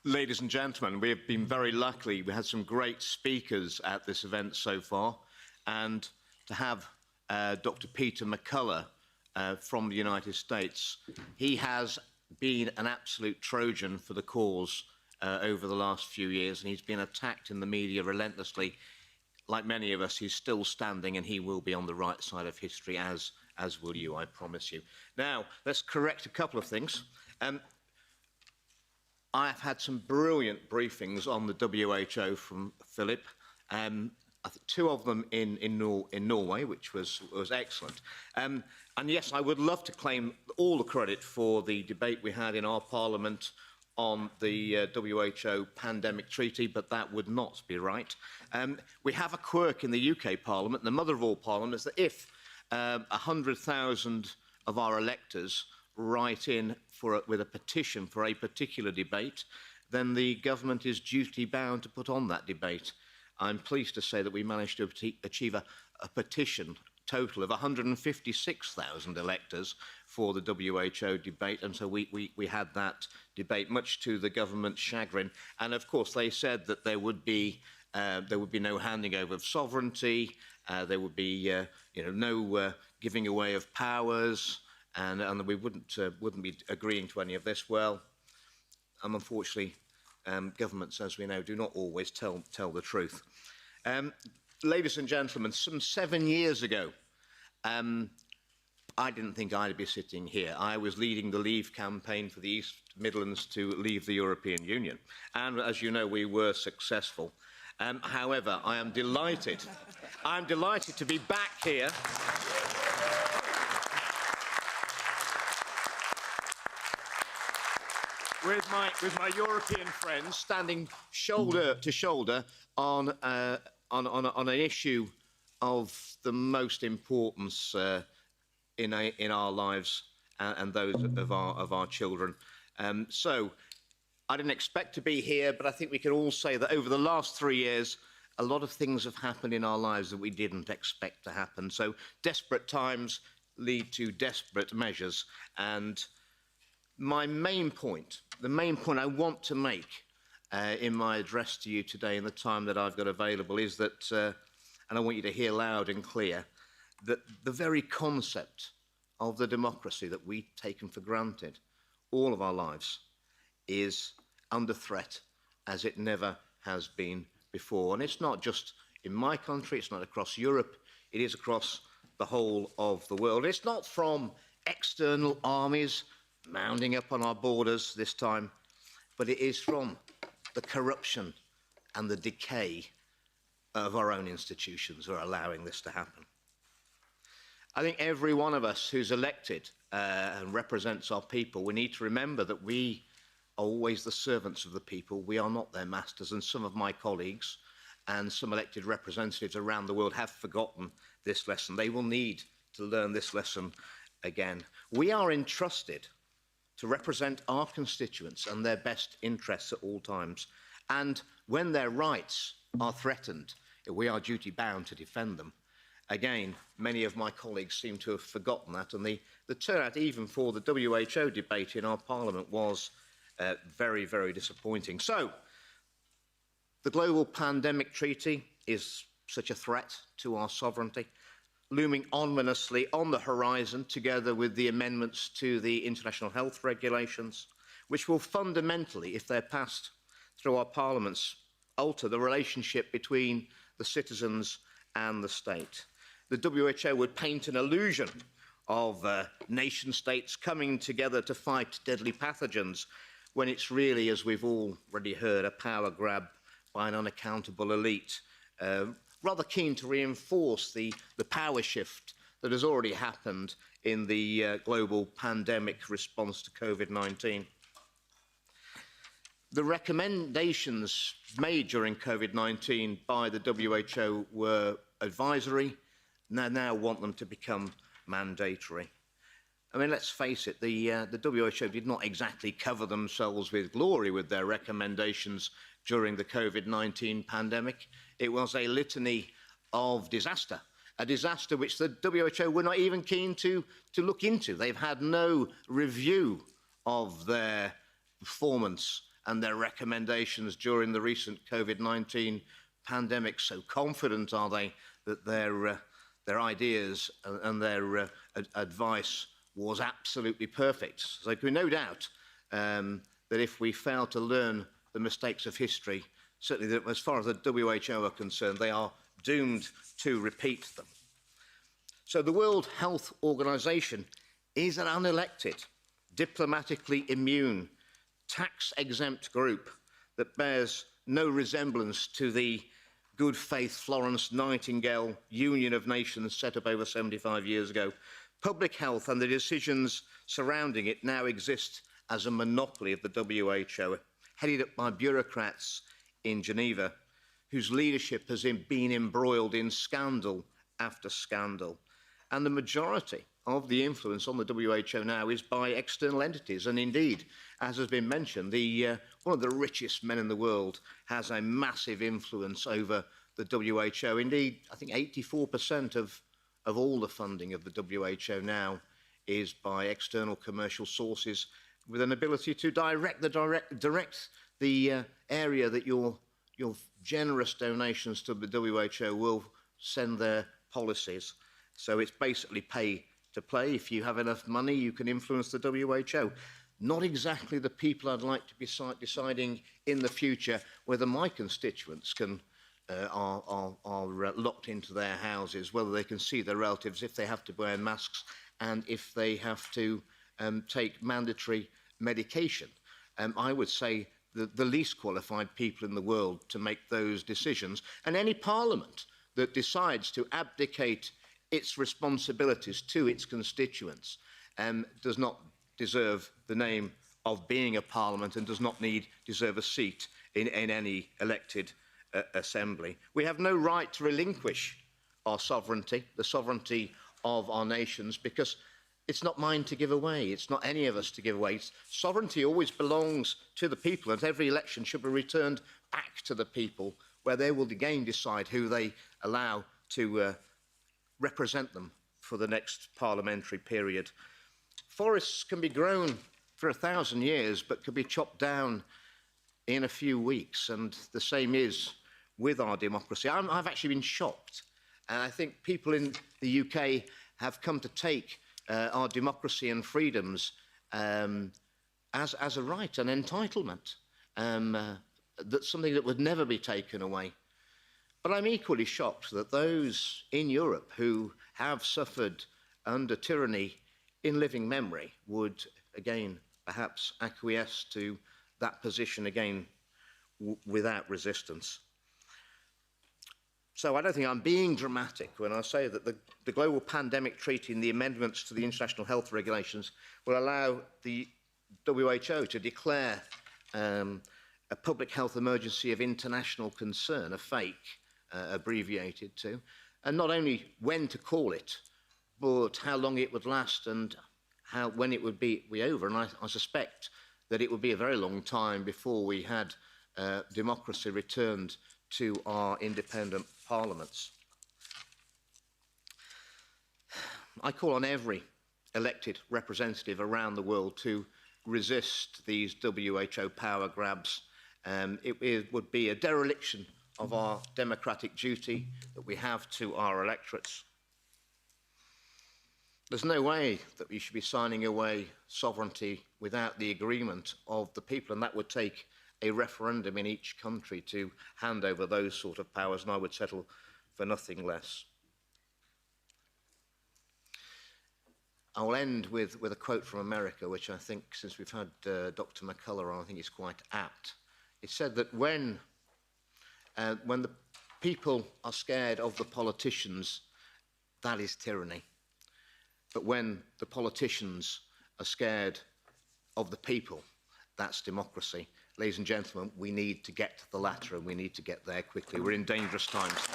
Ladies and gentlemen, we have been very lucky. We had some great speakers at this event so far, and to have Dr. Peter McCullough from the United States, he has been an absolute Trojan for the cause over the last few years, and he's been attacked in the media relentlessly. Like many of us, he's still standing, and he will be on the right side of history, as will you, I promise you. Now, let's correct a couple of things. I've had some brilliant briefings on the WHO from Philip. I think two of them in Norway, which was excellent. And yes, I would love to claim all the credit for the debate we had in our Parliament on the WHO pandemic treaty, but that would not be right. We have a quirk in the UK Parliament, the mother of all parliaments, that if 100,000 of our electors write in with a petition for a particular debate, then the government is duty bound to put on that debate. I'm pleased to say that we managed to achieve a petition total of 156,000 electors for the WHO debate, and so we had that debate, much to the government's chagrin. And of course, they said that there would be no handing over of sovereignty, there would be no giving away of powers, and we wouldn't be agreeing to any of this. Well, unfortunately, governments, as we know, do not always tell the truth. Ladies and gentlemen, some 7 years ago, I didn't think I'd be sitting here. I was leading the Leave campaign for the East Midlands to leave the European Union. And as you know, we were successful. However, I'm delighted to be back here. With my European friends, standing shoulder to shoulder on an issue of the most importance in our lives and those of our children. So I didn't expect to be here, but I think we can all say that over the last 3 years, a lot of things have happened in our lives that we didn't expect to happen. So desperate times lead to desperate measures. And the main point I want to make in my address to you today in the time that I've got available is that, and I want you to hear loud and clear, that the very concept of the democracy that we've taken for granted all of our lives is under threat as it never has been before. And it's not just in my country, it's not across Europe, it is across the whole of the world. It's not from external armies mounding up on our borders this time, but it is from the corruption and the decay of our own institutions who are allowing this to happen. I think every one of us who's elected and represents our people, we need to remember that we are always the servants of the people. We are not their masters, and some of my colleagues and some elected representatives around the world have forgotten this lesson. They will need to learn this lesson again. We are entrusted to represent our constituents and their best interests at all times. And when their rights are threatened, we are duty bound to defend them. Again, many of my colleagues seem to have forgotten that, and the turnout even for the WHO debate in our Parliament was very, very disappointing. So, the global pandemic treaty is such a threat to our sovereignty, looming ominously on the horizon, together with the amendments to the international health regulations, which will fundamentally, if they're passed through our parliaments, alter the relationship between the citizens and the state. The WHO would paint an illusion of nation states coming together to fight deadly pathogens, when it's really, as we've already heard, a power grab by an unaccountable elite, rather keen to reinforce the power shift that has already happened in the global pandemic response to COVID-19. The recommendations made during COVID-19 by the WHO were advisory, and they now want them to become mandatory. I mean, let's face it, the WHO did not exactly cover themselves with glory with their recommendations during the COVID-19 pandemic. It was a litany of disaster, a disaster which the WHO were not even keen to look into. They've had no review of their performance and their recommendations during the recent COVID-19 pandemic. So confident are they that their ideas and their advice was absolutely perfect. So there can be no doubt that if we fail to learn the mistakes of history, certainly that as far as the WHO are concerned, they are doomed to repeat them. So the World Health Organization is an unelected, diplomatically immune, tax-exempt group that bears no resemblance to the good faith Florence Nightingale Union of Nations set up over 75 years ago. Public health and the decisions surrounding it now exist as a monopoly of the WHO, headed up by bureaucrats in Geneva, whose leadership has been embroiled in scandal after scandal. And the majority of the influence on the WHO now is by external entities. And indeed, as has been mentioned, one of the richest men in the world has a massive influence over the WHO. Indeed, I think 84% of all the funding of the WHO now is by external commercial sources, with an ability to direct the area that your generous donations to the WHO will send their policies. So it's basically pay to play. If you have enough money, you can influence the WHO. Not exactly the people I'd like to be deciding in the future whether my constituents are locked into their houses, whether they can see their relatives, if they have to wear masks, and if they have to take mandatory medication. I would say the least qualified people in the world to make those decisions. And any parliament that decides to abdicate its responsibilities to its constituents does not deserve the name of being a parliament and does not deserve a seat in any elected assembly. We have no right to relinquish our sovereignty, the sovereignty of our nations, because it's not mine to give away. It's not any of us to give away. Sovereignty always belongs to the people, and every election should be returned back to the people, where they will again decide who they allow to represent them for the next parliamentary period. Forests can be grown for 1,000 years, but can be chopped down in a few weeks, and the same is with our democracy. I've actually been shocked, and I think people in the UK have come to take our democracy and freedoms as a right, an entitlement, that's something that would never be taken away. But I'm equally shocked that those in Europe who have suffered under tyranny in living memory would again perhaps acquiesce to that position again without resistance. So I don't think I'm being dramatic when I say that the Global Pandemic Treaty and the amendments to the International Health Regulations will allow the WHO to declare a public health emergency of international concern, a FAKE, abbreviated to, and not only when to call it, but how long it would last and when it would be over. And I suspect that it would be a very long time before we had democracy returned to our independent parliaments. I call on every elected representative around the world to resist these WHO power grabs. It would be a dereliction of our democratic duty that we have to our electorates. There's no way that we should be signing away sovereignty without the agreement of the people, and that would take a referendum in each country to hand over those sort of powers, and I would settle for nothing less. I will end with a quote from America, which I think, since we've had Dr. McCullough on, I think is quite apt. It said that when the people are scared of the politicians, that is tyranny. But when the politicians are scared of the people, that's democracy. Ladies and gentlemen, we need to get to the latter, and we need to get there quickly. We're in dangerous times.